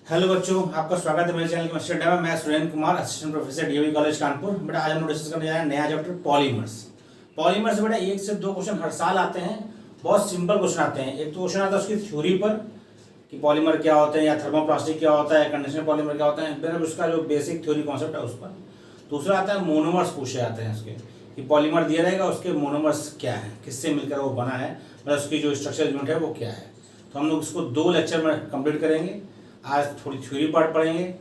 Hello बच्चों, आपका स्वागत है मेरे चैनल के मास्टर डेमा। मैं Surendra Kumar, assistant professor DAV college Kanpur. बेटा आज हम डिस्कस करने जा रहे हैं नया चैप्टर पॉलीमर्स। पॉलीमर से बेटा 1 से 2 क्वेश्चन हर साल आते हैं। बहुत सिंपल क्वेश्चन आते हैं। एक तो क्वेश्चन आता है उसकी थ्योरी पर कि पॉलीमर क्या होते हैं, या थर्मोप्लास्टिक क्या होता है, कंडीशनल पॉलीमर क्या होता है, फिर उसका जो बेसिक थ्योरी कॉन्सेप्ट है उस पर। दूसरा आता है मोनोमर्स पूछे जाते हैं उसके, कि पॉलीमर दिया रहेगा उसके मोनोमर्स क्या है, किससे मिलकर वो बना है, मतलब उसकी जो स्ट्रक्चर यूनिट है वो क्या है। तो हम लोग इसको 2 लेक्चर में कंप्लीट करेंगे। आज थोड़ी थ्योरी पार्ट पढ़ेंगे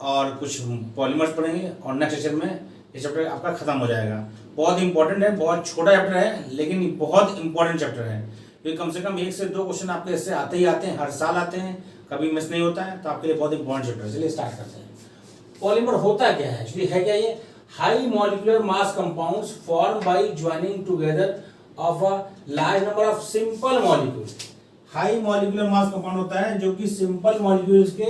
और कुछ पॉलीमर्स पढ़ेंगे, और नेक्स्ट लेक्चर में ये चैप्टर आपका खत्म हो जाएगा। बहुत इंपॉर्टेंट है, बहुत छोटा चैप्टर है लेकिन बहुत इंपॉर्टेंट चैप्टर है, क्योंकि कम से कम 1 से 2 क्वेश्चन आपके इससे आते ही आते हैं, हर साल आते हैं, कभी मिस नहीं होता है। तो आपके लिए बहुत इंपॉर्टेंट चैप्टर है। चलिए स्टार्ट करते हैं। पॉलीमर होता क्या है, एक्चुअली है क्या ये? High molecular mass compounds form by joining together of a large number of simple molecules. High molecular mass compound होता है जो कि सिंपल मॉलिक्यूल्स के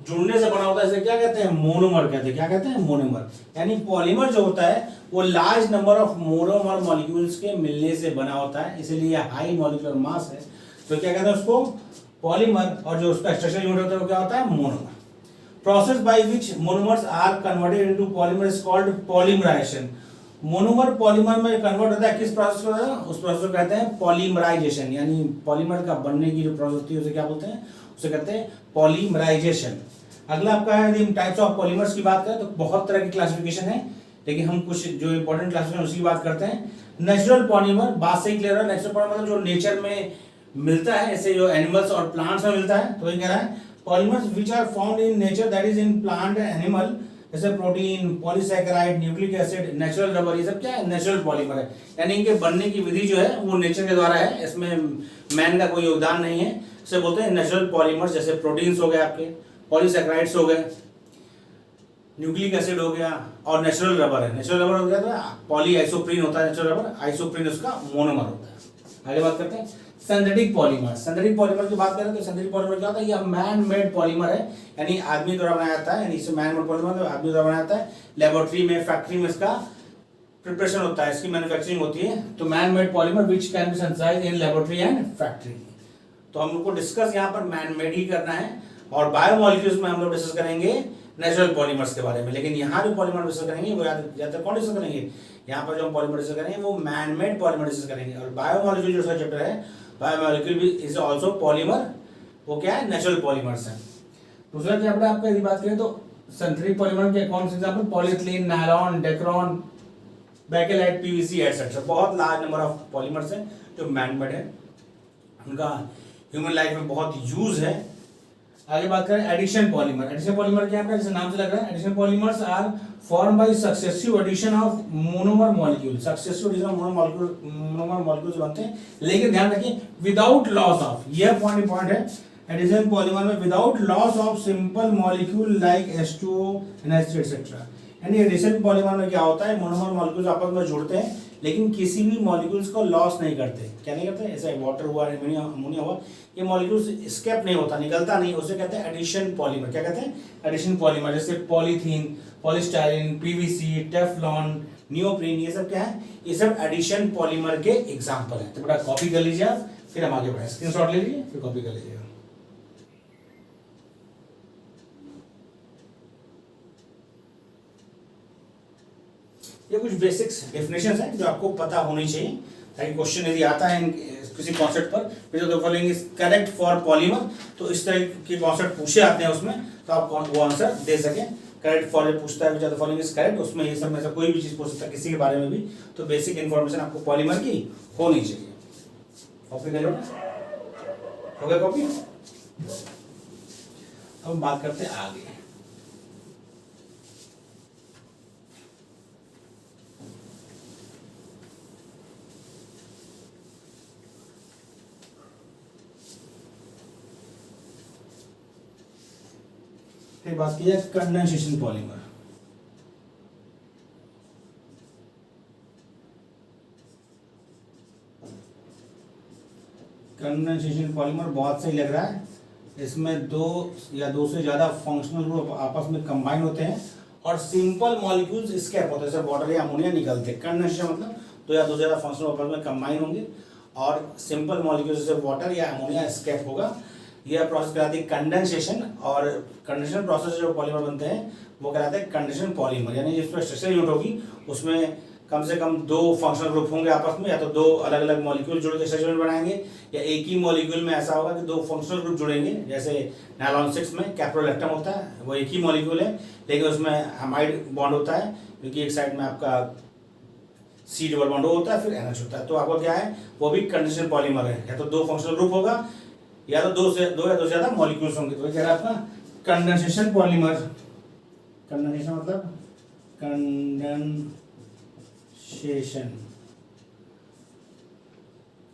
जुड़ने से बना होता है। इसे क्या कहते हैं? मोनोमर कहते हैं। क्या कहते हैं? मोनोमर। यानी पॉलीमर जो होता है वो large number of monomer molecules के मिलने से बना होता है, इसीलिए हाई मॉलिक्यूलर मास है। तो क्या कहते हैं उसको? पॉलीमर। और जो उसका स्ट्रक्चर यूनिट होता है वो क्या होता है? Monomer. Process by which monomers are converted into polymer is called polymerization. Monomer polymer में कन्वर्ट होता है, किस प्रोसेस को? उस प्रोसेस को कहते हैं पॉलीमराइजेशन। यानी पॉलीमर का बनने की जो प्रोसेस होती है उसे क्या बोलते हैं? उसे कहते हैं पॉलीमराइजेशन। अगला आपका है, यदि हम टाइप्स ऑफ पॉलीमर्स की बात करें तो बहुत तरह की क्लासिफिकेशन है, लेकिन हम कुछ जो इंपॉर्टेंट क्लासिफिकेशन उसकी बात करते हैं। नेचुरल पॉलीमर, बात से ही क्लियर है। नेचुरल पॉलीमर मतलब जो नेचर में मिलता है, ऐसे जो एनिमल्स और प्लांट्स में मिलता है। तो ये कह रहा है polymers which are found in nature, that is in plant and animal, जैसे protein, polysaccharide, nucleic acid, natural rubber, ये सब क्या है? नेचुरल पॉलीमर है। यानी इनके बनने की विधि जो है वो नेचर के द्वारा है, इसमें मैन का कोई योगदान नहीं है। इसे बोलते हैं नेचुरल पॉलीमर्स। जैसे प्रोटीन्स हो गए आपके, पॉलीसैकेराइड्स हो गए, न्यूक्लिक एसिड हो गया, और नेचुरल रबर है। नेचुरल रबर हो गया तो पॉली आइसोप्रीन होता है नेचुरल रबर, आइसोप्रीन उसका मोनोमर होता है। आगे बात करते हैं सिंथेटिक पॉलीमर। सिंथेटिक पॉलीमर की बात करें तो सिंथेटिक पॉलीमर क्या होता है? ये मैन मेड पॉलीमर है, यानी आदमी द्वारा बनाया जाता है। यानी इसे मैन मेड पॉलीमर आदमी द्वारा बनाया जाता है। लेबोरेटरी में, फैक्ट्री में इसका प्रिपरेशन होता है, इसकी मैन्युफैक्चरिंग होती है। तो man made polymer which can be synthesized in laboratory and factory. तो हम लोग को डिस्कस यहाँ पर मैन मेड ही करना है, और बायोमोलिक्यूल्स में हम लोग डिस्कस करेंगे नेचुरल पॉलीमर्स के बारे में। लेकिन यहाँ जो पॉलीमर डिस्कस करेंगे वो ज्यादातर कौन डिस्कस करेंगे? यहाँ पर जो हम पॉलीमर डिस्कस करेंगे वो मैन मेड पॉलीमर डिस्कस करेंगे। और बायोमोलिक्यूल जो चैप्टर है, बायोमोलिक्यूल भी इज आल्सो पॉलीमर। वो क्या है? नेचुरल पॉलीमर्स है। दूसरा चैप्टर आपका यदि बात करें तो सिंथेटिक पॉलीमर के कौन से example? Polyethylene, nylon, Dacron, bakelite, PVC etcetera. बहुत लार्ज नंबर ऑफ पॉलीमर्स हैं जो मैन मेड है, उनका ह्यूमन लाइफ में बहुत यूज है। आगे बात करें एडिशन पॉलीमर। एडिशन पॉलीमर क्या है? जैसे नाम से लग रहा है, addition polymers are form by successive addition of monomer molecule. Successive addition of monomer molecules बनते हैं, लेकिन ध्यान रखिए विदाउट लॉस ऑफ, यह पॉइंट इंपॉर्टेंट है। एडिशन पॉलीमर में without loss of simple molecule like H2O, NH3 etcetera. यानी addition polymer में क्या होता है? मोनोमर मॉलिक्यूल्स आपस में जुड़ते हैं लेकिन किसी भी मॉलिक्यूल्स को लॉस नहीं करते। क्या नहीं करते? ऐसे वाटर हुआ, अमोनिया हुआ, ये मॉलिक्यूल्स एस्केप नहीं होता, निकलता नहीं, उसे कहते हैं एडिशन पॉलीमर। क्या कहते हैं? Addition polymer. जैसे polythene, polystyrene, PVC, Teflon, neoprene, ये सब क्या है? ये सब एडिशन पॉलीमर के एग्जांपल हैं। तो बेटा कॉपी कर लीजिए आप, फिर हम आगे बढ़े। स्क्रीनशॉट ले लीजिए, फिर कॉपी कर लीजिएगा। ये कुछ बेसिक्स डेफिनेशंस हैं जो आपको पता होनी चाहिए, ताकि क्वेश्चन यदि आता है किसी कॉन्सेप्ट पर, फिर जो following is correct for polymer, तो इस तरह के कॉन्सेप्ट पूछे आते हैं उसमें, तो आप वो आंसर दे सकें। करेक्ट फॉर पूछता है विच फॉलोइंग इज करेक्ट, उसमें ये सब में से कोई भी चीज पूछ सकता है किसी के बारे में भी। तो बेसिक इन्फॉर्मेशन आपको पॉलीमर की होनी चाहिए। कॉपी कर लो, हो गया कॉपी। अब बात करते हैं आगे। फिर बात की जाए कंडेंसेशन पॉलीमर। कंडेंसेशन पॉलीमर बहुत सही लग रहा है। इसमें 2 या 2 से ज्यादा फंक्शनल ग्रुप आपस में कंबाइन होते हैं और सिंपल मॉलिक्यूल्स एस्केप होते हैं, जैसे वाटर या अमोनिया निकलते हैं। कंडेंसेशन मतलब 2 या 2 से ज्यादा फंक्शनल आपस में कंबाइन होंगे और सिंपल मॉलिक्यूल्स जैसे वाटर या अमोनिया एस्केप होगा। यह प्रोसेस कहलाती है कंडेंसेशन, और कंडेंसेशन प्रोसेस जो पॉलीमर बनते हैं वो कहलाते हैं कंडेंसेशन पॉलीमर। यानी जिसमें स्ट्रक्चरल यूनिट होगी उसमें कम से कम दो फंक्शनल ग्रुप होंगे आपस में, या तो दो अलग अलग मॉलिक्यूल जुड़ के स्ट्रक्चर यूनिट बनाएंगे, या एक ही मॉलिक्यूल में ऐसा होगा कि दो फंक्शनल ग्रुप जुड़ेंगे। जैसे नायलॉन 6 में कैप्रोलैक्टम होता है, वो एक ही मॉलिक्यूल है लेकिन उसमें हाइमाइड बॉन्ड होता है, क्योंकि एक साइड में आपका C डबल बॉन्ड होता है, फिर NH होता है। तो आपका क्या है, वो भी कंडेंसेशन पॉलीमर है, या तो दो फंक्शनल ग्रुप होगा या तो दो या दो से ज्यादा मॉलिक्यूल्स होंगे। तो क्या है आपका कंडेंसेशन पॉलीमर। कंडेंसेशन मतलब कंडेंसेशन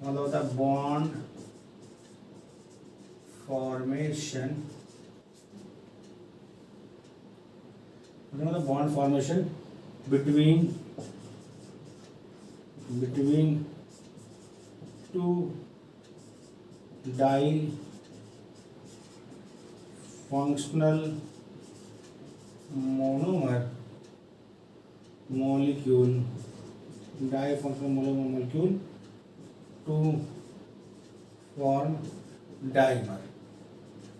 मतलब होता है बॉन्ड फॉर्मेशन, मतलब bond formation between two di functional monomer molecule, di functional monomer molecule to form dimer.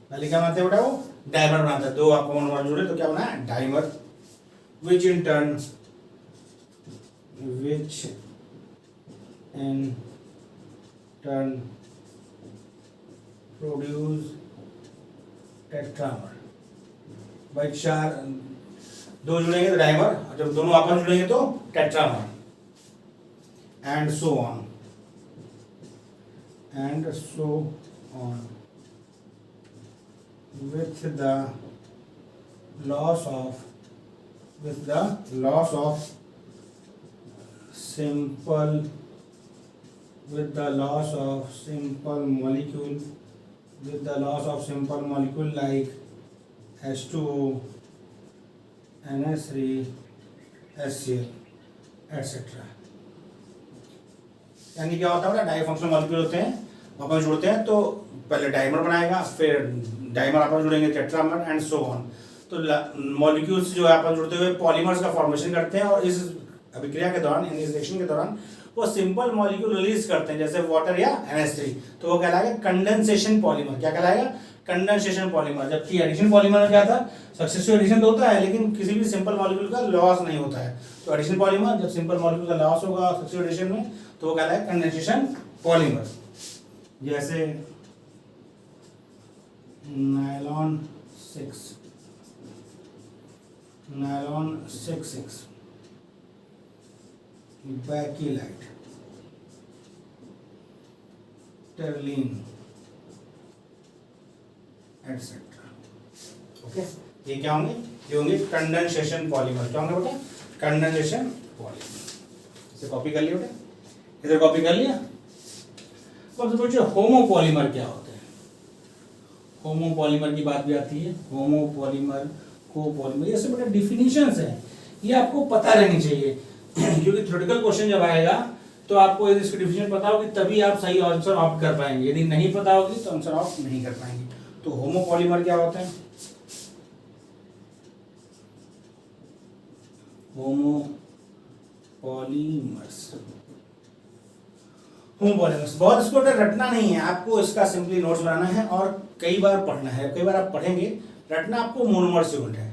पहले क्या बनाते हैं बेटा, वो डाइमर बनाता है। दो आपको मोनोमर जुड़े तो क्या बना है, dimer. Which in turn produce tetramer. भाई चार दो जुड़ेंगे तो डाइमर, जब दोनों आपस में जुड़ेंगे तो tetramer, and so on with the loss of simple molecule like H2O, NH3, HCl, etc. यानी क्या होता है, डाई फंक्शनल मॉलिक्यूल होते हैं, आपस में जुड़ते हैं तो पहले डाइमर बनाएगा, फिर डाइमर आपस में जुड़ेंगे टेट्रामर, एंड सो ऑन। तो मॉलिक्यूल्स जो है आपस में जुड़ते हुए पॉलीमर्स का फॉर्मेशन करते हैं, और इस अभिक्रिया के दौरान, इस रिएक्शन के दौरान वो सिंपल मॉलिक्यूल रिलीज करते हैं, जैसे वाटर या NH3। तो वो कहलाएगा कंडेंसेशन पॉलीमर। क्या कहलाएगा, कंडेंसेशन पॉलीमर। जबकि एडिशन पॉलीमर में क्या था, सक्सेसिव एडिशन तो होता है लेकिन किसी भी सिंपल मॉलिक्यूल का लॉस नहीं होता है। तो एडिशन पॉलीमर, जब सिंपल मॉलिक्यूल का लॉस होगा सक्सेसिव एडिशन में, तो वो कहलाएगा कंडेंसेशन पॉलीमर। जैसे नायलॉन 6 बैकिलाइट, टर्लिन, एटसेट्रा। ओके, ये क्या होंगे, ये होंगे कंडेंसेशन पॉलीमर। क्या होंगे बेटा, कंडेंसेशन पॉलीमर। इसे कॉपी कर लिया बेटा, इधर कॉपी कर लिया। अब पूछिए होमोपॉलीमर क्या होते हैं। होमोपॉलीमर की बात भी आती है, होमोपॉलीमर, कोपॉलीमर, ये सब बेटा डिफिनीशंस है, ये आपको पता रहनी चाहिए क्योंकि थ्योरेटिकल क्वेश्चन जब आएगा तो आपको यदि इसकी डिफिनीशन पता होगी तभी आप सही आंसर ऑप्ट कर पाएंगे, यदि नहीं पता होगी तो आंसर ऑप्ट नहीं कर पाएंगे। तो होमोपॉलीमर क्या होते हैं, होमोपॉलीमर्स बहुत इसको रटना नहीं है, आपको इसका सिंपली नोट्स बनाना है और कई बार पढ़ना है। कई बार आप पढ़ेंगे, रटना आपको मोनोमर्स यूनिट है,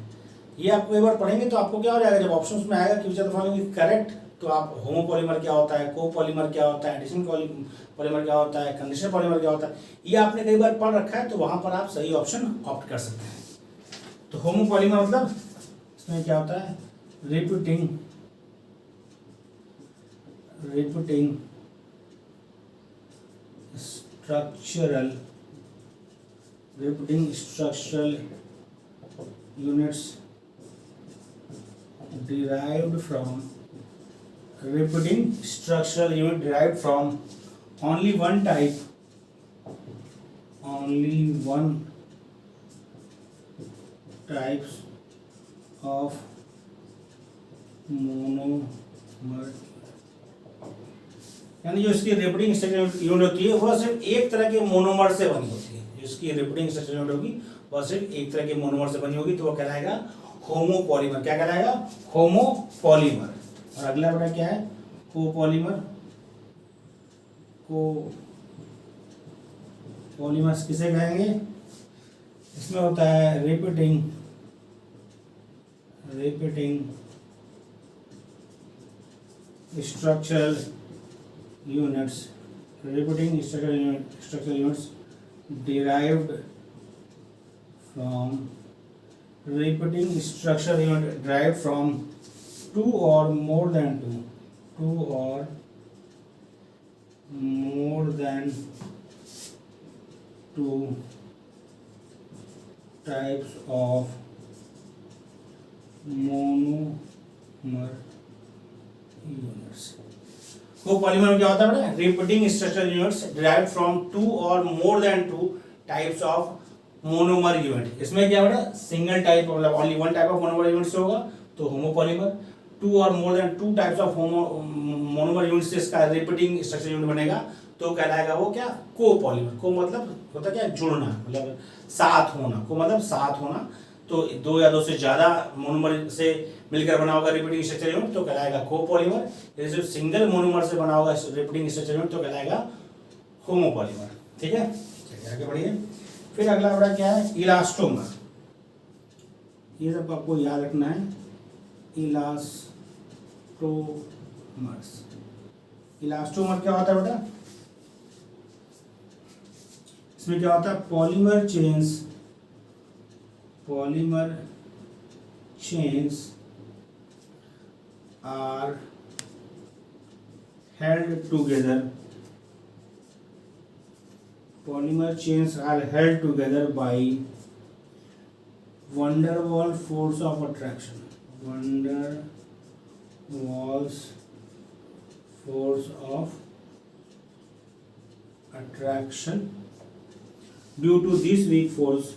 ये आप कई बार पढ़ेंगे तो आपको क्या हो जाएगा, जब ऑप्शंस में आएगा कि which are the following correct, तो आप होमोपॉलीमर क्या होता है, कोपॉलीमर क्या होता है, एडिशन पॉलीमर क्या होता है, कंडीशनल पॉलीमर क्या होता है, ये आपने कई बार पढ़ रखा है, तो वहां पर आप सही ऑप्शन ऑप्ट कर सकते हैं। तो होमोपॉलीमर मतलब इसमें क्या होता है, repeating structural units derived from only one types of monomer। यानी जो इसकी रिपीटिंग स्ट्रक्चर यूनिट होती है वह सिर्फ एक तरह के मोनोमर से बनी होती है। जिसकी रिपीटिंग स्ट्रक्चर यूनिट होगी वह सिर्फ एक तरह के मोनोमर से बनी होगी, तो वह कहलाएगा होमोपॉलीमर। क्या कहलाएगा, होमोपॉलीमर। और अगला बड़ा क्या है, कोपॉलीमर। कोपॉलीमर्स किसे कहेंगे, इसमें होता है repeating structural units derived from two or more than two types of monomer units. Copolymer में क्या होता है बेटा? Repeating structural units derived from two और more than two types of monomer unit. इसमें क्या बेटा? सिंगल टाइप मतलब only one type of monomer unit से होगा तो होमोपॉलीमर. टू और more than two types of monomer unit से इसका रिपीटिंग स्ट्रक्चर यूनिट बनेगा तो कहलाएगा वो क्या? कोपॉलीमर. को मतलब होता क्या? जुड़ना, मतलब साथ होना. को मतलब साथ होना. तो दो या दो से ज्यादा मोनोमर से मिलकर बना होगा रिपीटिंग स्ट्रक्चर यूनिट तो कहलाएगा कोपॉलीमर. यदि सिंगल मोनोमर से बना होगा रिपीटिंग स्ट्रक्चर यूनिट तो कहलाएगा होमोपॉलीमर. ठीक है, चलिए आगे बढ़िए. फिर अगला बड़ा क्या है? इलास्टोमर. ये सब आपको याद रखना है. इलास्टोमर क्या होता है बेटा? इसमें क्या होता है? Polymer chains are held together. Polymer chains are held together by van der Waals force of attraction. Van der Waals force of attraction. Due to this weak force,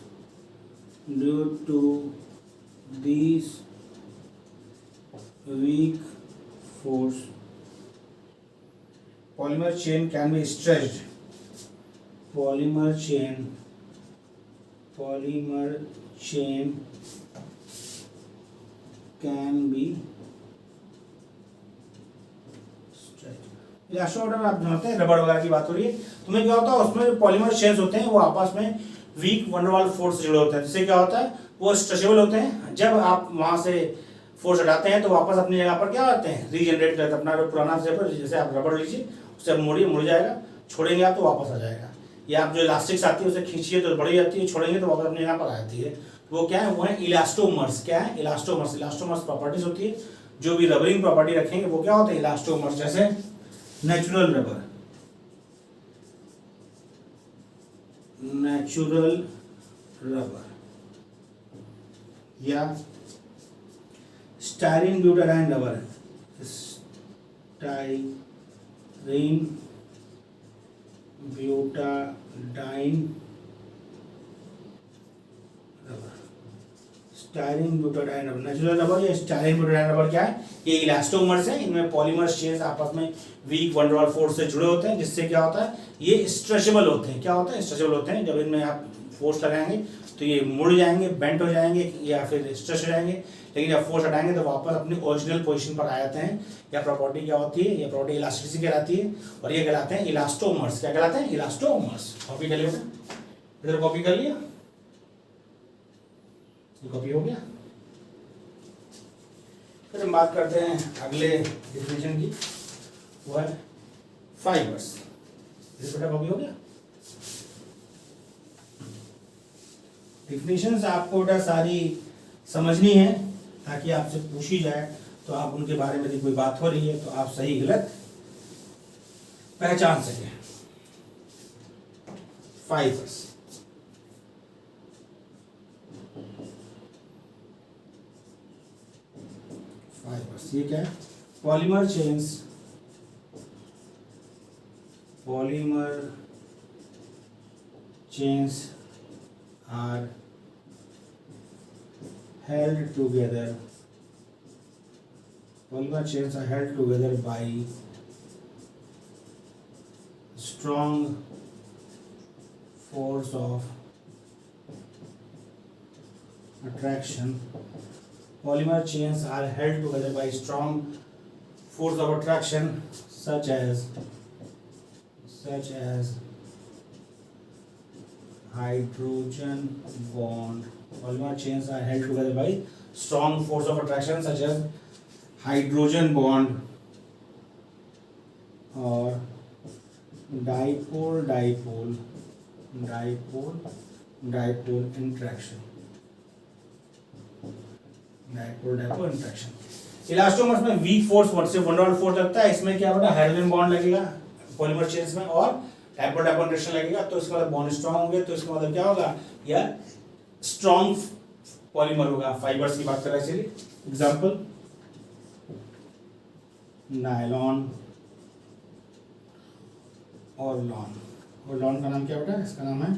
polymer chain can be stretched. Polymer chain can be stretched. Elastomer आप जानते हैं रबड़ वगैरह की बात हो रही है. तुम्हें क्या होता है? उसमें जो पॉलीमर चेन्स होते हैं वो आपस में वीक वन डर वाल फोर्स से जुड़े होते हैं. जिससे क्या होता है? वो स्ट्रेचेबल होते हैं. जब आप वहां से फोर्स हटाते हैं तो वापस अपनी जगह पर क्या होते हैं? रीजनरेट करते हैं. अपना जो पुराना शेप, जैसे आप रबड़ लीजिए उससे मोड़िए, मुड़ जाएगा. छोड़ेंगे आप तो वापस आ जाएगा. या आप जो इलास्टिक्स आती है उसे खींचिए तो बढ़ी जाती है, छोड़ेंगे तो वापस अपनी जगह पर आ जाती है. वो क्या है? वो है इलास्टोमर्स. क्या है? इलास्टोमर्स प्रॉपर्टीज होती है. जो भी रबरिंग प्रॉपर्टी रखेंगे वो क्या होते हैं? इलास्टोमर्स. जैसे नेचुरल रबर या styrene butadiene rubber. Natural rubber या स्टाइरिन ब्यूटाडाइन रबर क्या है? ये इलास्टोमर्स हैं. इनमें पॉलीमर चेन्स आपस में वीक वन डर वाल फोर्स से जुड़े होते हैं. जिससे क्या होता है? ये स्ट्रेचेबल होते हैं. क्या होता है? स्ट्रेचेबल होते हैं. जब इनमें आप फोर्स लगाएंगे तो ये मुड़ जाएंगे, बेंट हो जाएंगे या फिर स्ट्रेच हो जाएंगे. लेकिन जब फोर्स हटाएंगे तो वापस अपनी ओरिजिनल पोजीशन पर आ जाते हैं. यह प्रॉपर्टी क्या होती है? यह प्रॉपर्टी इलास्टिसिटी कहलाती है. और ये कहलाते हैं इलास्टोमर्स. क्या कहलाते हैं? इलास्टोमर्स. कॉपी कर लिया इधर? कॉपी कर लिया? कॉपी हो गया. फिर हम बात करते हैं अगले डिफिनेशन की. वो है फाइबर्स. बेटा कॉपी हो गया? डिफिनेशंस आपको बेटा सारी समझनी है ताकि आपसे पूछी जाए तो आप उनके बारे में यदि कोई बात हो रही है तो आप सही गलत पहचान सकें. फाइबर्स. ये क्या है? Polymer chains are held together. Polymer chains are held together by strong force of attraction. Polymer chains are held together by strong force of attraction such as hydrogen bond. Polymer chains are held together by strong force of attraction such as hydrogen bond or dipole interaction. Elastomers में weak force सिर्फ one dot force लगता है, इसमें क्या होगा, hydrogen bond लगेगा polymer chains में और डाइपोल इंटरेक्शन लगेगा, तो इसका मतलब बॉन्ड स्ट्रांग होंगे, तो इसका मतलब क्या होगा, यह स्ट्रांग पॉलीमर होगा। फाइबर्स की बात कर रहे हैं, चलिए एग्जांपल नायलॉन और लॉन। और लॉन का नाम क्या बेटा, इसका नाम है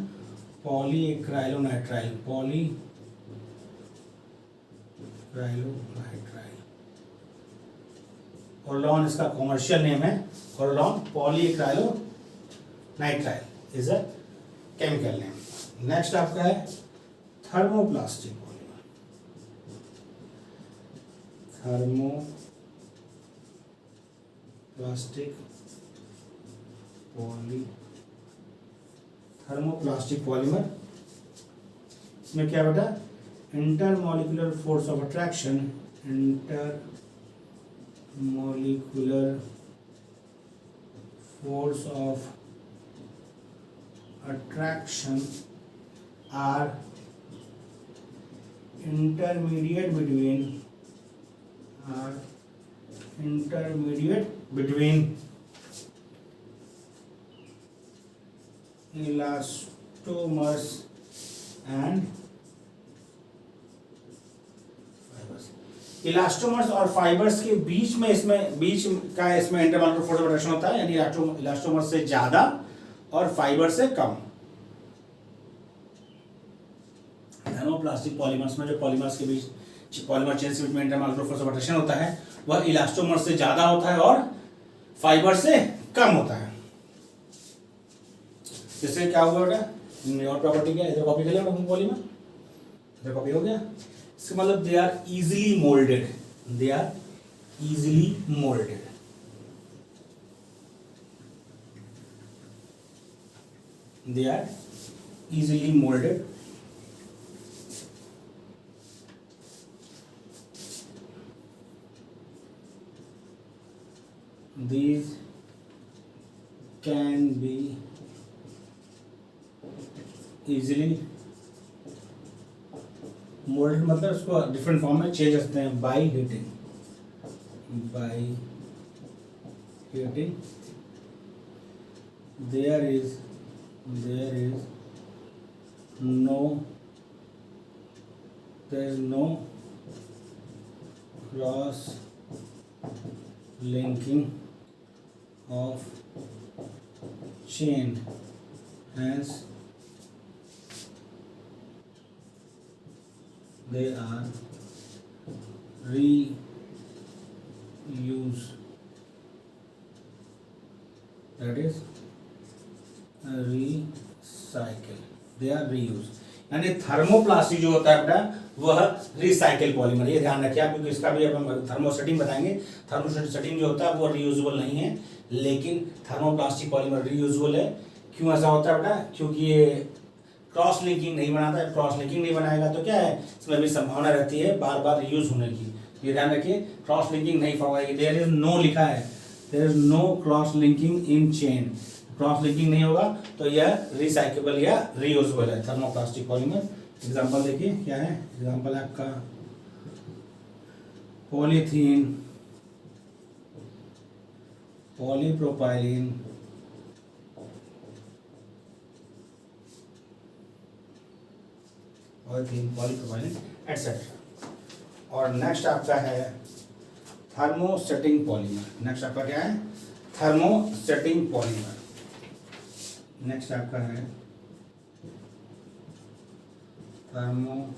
पॉलीक्राइलोनाइट्राइल, और लॉन इसका कॉमर्शियल नेम है, Orlon polyacrylonitrile is a chemical name. Next आपका है थर्मोप्लास्टिक पॉलीमर। थर्मोप्लास्टिक पॉलीमर, इसमें क्या बेटा, intermolecular force of attraction, are intermediate between elastomers and fibers। Elastomers और फाइबर्स के बीच में इसमें इंटरमॉलिक्यूलर फोर्स ऑफ अट्रैक्शन होता है, यानी इलास्टोमर से ज्यादा और फाइबर से कम। थर्मोप्लास्टिक पॉलीमर्स में जो पॉलीमर्स के बीच पॉलीमर चेन्स के बीच में इंटरमॉलिक्यूलर फोर्स ऑफ अट्रैक्शन होता है, वह इलास्टोमर से ज्यादा होता है और फाइबर से कम होता है। इससे क्या हुआ बेटा, और प्रॉपर्टी क्या, इधर कॉपी कर लिया पॉलीमर, इधर कॉपी हो गया। इसका मतलब they are easily moulded, they are easily moulded. They are easily molded. These can be easily molded, मतलब उसको डिफरेंट फॉर्म में चेंज करते हैं by heating. There is no cross linking of chain, hence they are reuse, that is recycle, they are reuse. यानी thermoplastic जो होता है बेटा वह रिसाइकिल पॉलीमर, ये ध्यान रखिए आप, क्योंकि इसका भी अब हम थर्मोसेटिंग बताएंगे। थर्मोसेटिंग जो होता है वो रीयूजेबल नहीं है, लेकिन थर्मोप्लास्टिक पॉलीमर रीयूजेबल है। क्यों ऐसा होता है बेटा, क्योंकि ये क्रॉस लिंकिंग नहीं बनाता है। क्रॉस लिंकिंग नहीं बनाएगा तो क्या है, इसमें भी संभावना रहती है बार बार रीयूज होने की। ये ध्यान रखिए, क्रॉस लिंकिंग नहीं फॉर्म होगी। देयर इज नो लिखा है, there is no cross linking in chain, cross linking नहीं होगा तो यह रिसाइकेबल या रीयूजेबल है थर्मोप्लास्टिक पॉलीमर। एग्जांपल देखिए क्या है, एग्जांपल है आपका पॉलीथीन, पॉलीप्रोपाइलीन, पॉलीप्रोपाइलीन एटसेट्रा। और नेक्स्ट आपका है थर्मोसेटिंग पॉलीमर। नेक्स्ट आपका क्या है, थर्मोसेटिंग पॉलीमर। नेक्स्ट आपका है थर्मोसेटिंग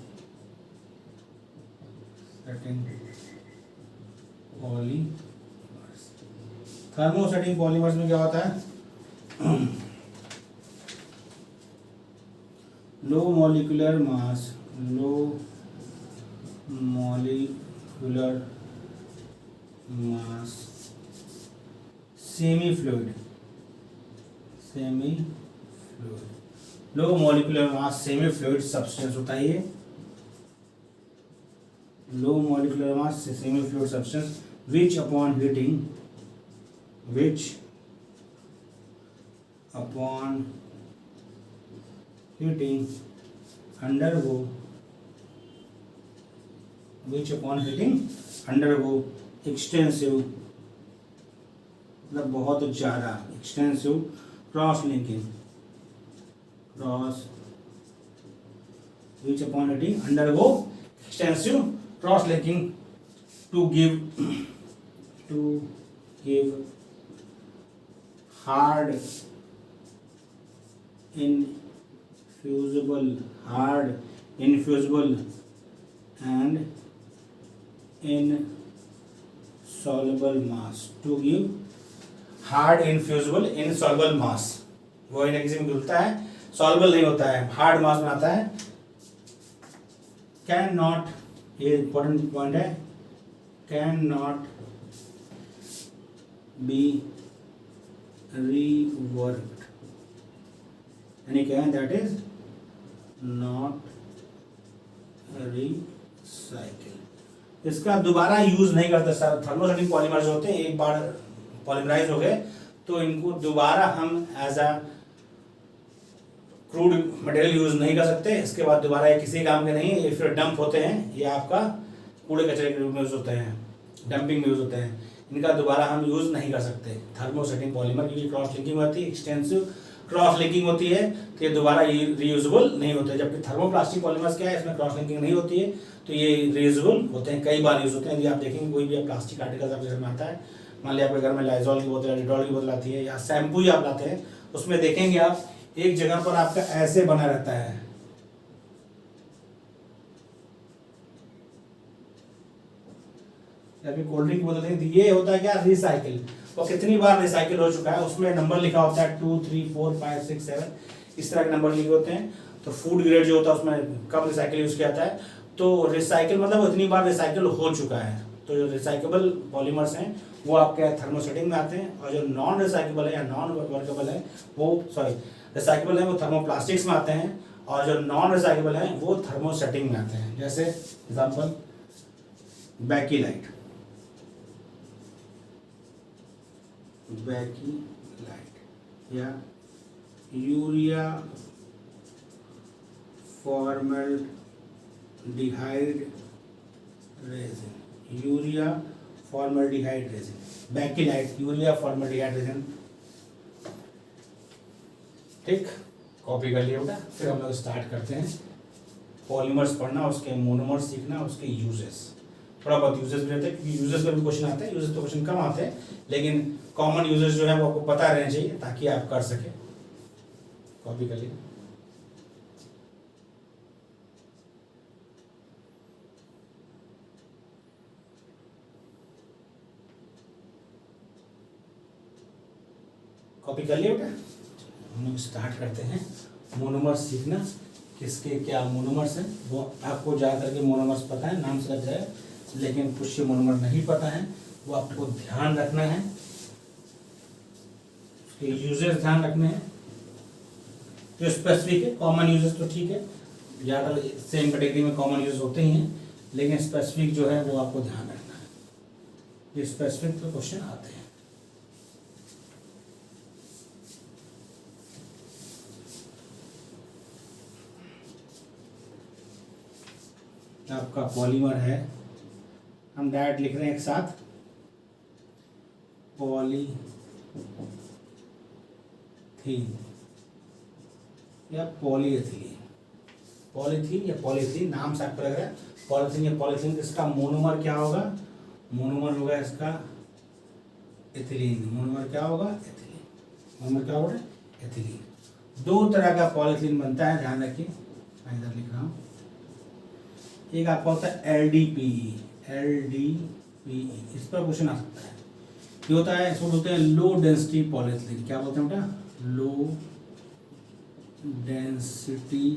पॉलीमर्स। थर्मोसेटिंग पॉलीमर्स में क्या होता है, low molecular mass semi fluid low molecular mass semi fluid substance होता है ये, low molecular mass semi fluid substance which upon heating undergo extensive, मतलब बहुत ज़्यादा extensive cross linking, which upon heating undergo extensive cross linking to give hard infusible and insoluble mass, to give hard insoluble mass, वो इन्हें किसी में घुलता है, soluble नहीं होता है, hard mass बनाता है, कैन नॉट, ये इंपॉर्टेंट पॉइंट है, कैन नॉट बी रीवर्क्ड, यानी क्या है, दैट इज नॉट रिसाइकिल। इसका दोबारा यूज नहीं करते सर, थर्मोसेटिंग पॉलीमर जो होते हैं एक बार पॉलीमराइज हो गए तो इनको दोबारा हम as a crude material use नहीं कर सकते, इसके बाद दोबारा ये किसी काम के नहीं है, ये फिर डंप होते हैं, ये आपका कूड़े कचरे के रूप में यूज होते हैं, डंपिंग में यूज होते हैं, इनका दोबारा हम यूज नहीं कर सकते थर्मोसेटिंग पॉलीमर, क्योंकि क्रॉस लिंकिंग होती है, एक्सटेंसिव क्रॉस लिंकिंग होती है, तो ये दोबारा रीयूजेबल नहीं होते। जबकि थर्मोप्लास्टिक पॉलीमर्स क्या है, इसमें क्रॉस लिंकिंग नहीं होती है, तो ये रीयूजेबल होते हैं, कई बार यूज होते हैं। यदि आप देखेंगे कोई भी प्लास्टिक आर्टिकल आपके घर में आता है, मान लिया आपके घर में लाइजॉल की बोतल, डिटॉल की बोतल आती है, या शैम्पू ही आप लाते हैं, उसमें देखेंगे आप एक जगह पर आपका ऐसे बना रहता है, अभी कोल्ड ड्रिंक की बोतल देखिए, ये होता है क्या, रिसाइकिल, और कितनी बार रिसाइकिल हो चुका है, उसमें नंबर लिखा होता है 2, 3, 4, 5, 6, 7 इस तरह के नंबर लिखे होते हैं। तो फूड ग्रेड जो होता है उसमें कम रिसाइकिल यूज किया जाता है, तो रिसाइकिल मतलब इतनी बार रिसाइकिल हो चुका है। तो जो रिसाइकेबल पॉलीमर्स हैं वो आपके थर्मोसेटिंग में आते हैं, और जो नॉन रिसाइकेबल है या नॉन वर्केबल है वो रिसाइकेबल है वो थर्मोप्लास्टिक्स में आते हैं, और जो नॉन रिसाइकेबल है वो थर्मोसेटिंग में आते हैं। जैसे एग्जाम्पल बैकीलाइट या urea formaldehyde resin, Bakelite urea formaldehyde resin. ठीक, कॉपी कर लिया बेटा। फिर हम लोग स्टार्ट करते हैं पॉलीमर्स पढ़ना, उसके मोनोमर्स सीखना, उसके यूजेस, थोड़ा बहुत यूजेस भी रहते हैं, क्योंकि यूजेस पर भी क्वेश्चन आते हैं, यूजेस तो क्वेश्चन कम आते हैं, लेकिन कॉमन यूजेस जो है वो आपको पता रहना चाहिए ताकि आप कर सके। कॉपी कर लिए। कॉपी कर लिए बेटा। हम लोग स्टार्ट करते हैं मोनोमर्स सीखना, किसके क्या मोनोमर्स हैं। वो आपको ज़्यादातर के मोनोमर्स पता है, नाम से लग जाए, लेकिन कुछ मोनोमर नहीं पता है, वो आपको ध्यान रखना है, उसके यूजेस ध्यान रखने हैं। जो स्पेसिफिक है, कॉमन यूजेस तो ठीक है, ज़्यादा सेम कैटेगरी में कॉमन यूज होते ही हैं, लेकिन स्पेसिफिक जो है वो आपको ध्यान रखना है, ये स्पेसिफिक पे क्वेश्चन आते हैं। आपका पॉलीमर है, हम डायरेक्ट लिख रहे हैं एक साथ, पॉलीथीन या पॉलीएथिलीन, पॉलीथीन या पॉलीथीन नाम से आपको लग रहा है पॉलीथीन या पॉलीथीन। इसका मोनोमर क्या होगा, मोनोमर होगा इसका एथिलीन, मोनोमर क्या होगा, एथिलीन, मोनोमर क्या होगा, एथिलीन। दो तरह का पॉलीथीन बनता है, ध्यान रखिए, मैं इधर लिख रहा हूँ। एक आपका होता है LDPE, इस पर क्वेश्चन आ सकता है। ये होता है, इसको बोलते हैं लो डेंसिटी पॉलीथिलीन। क्या बोलते हैं बेटा, लो डेंसिटी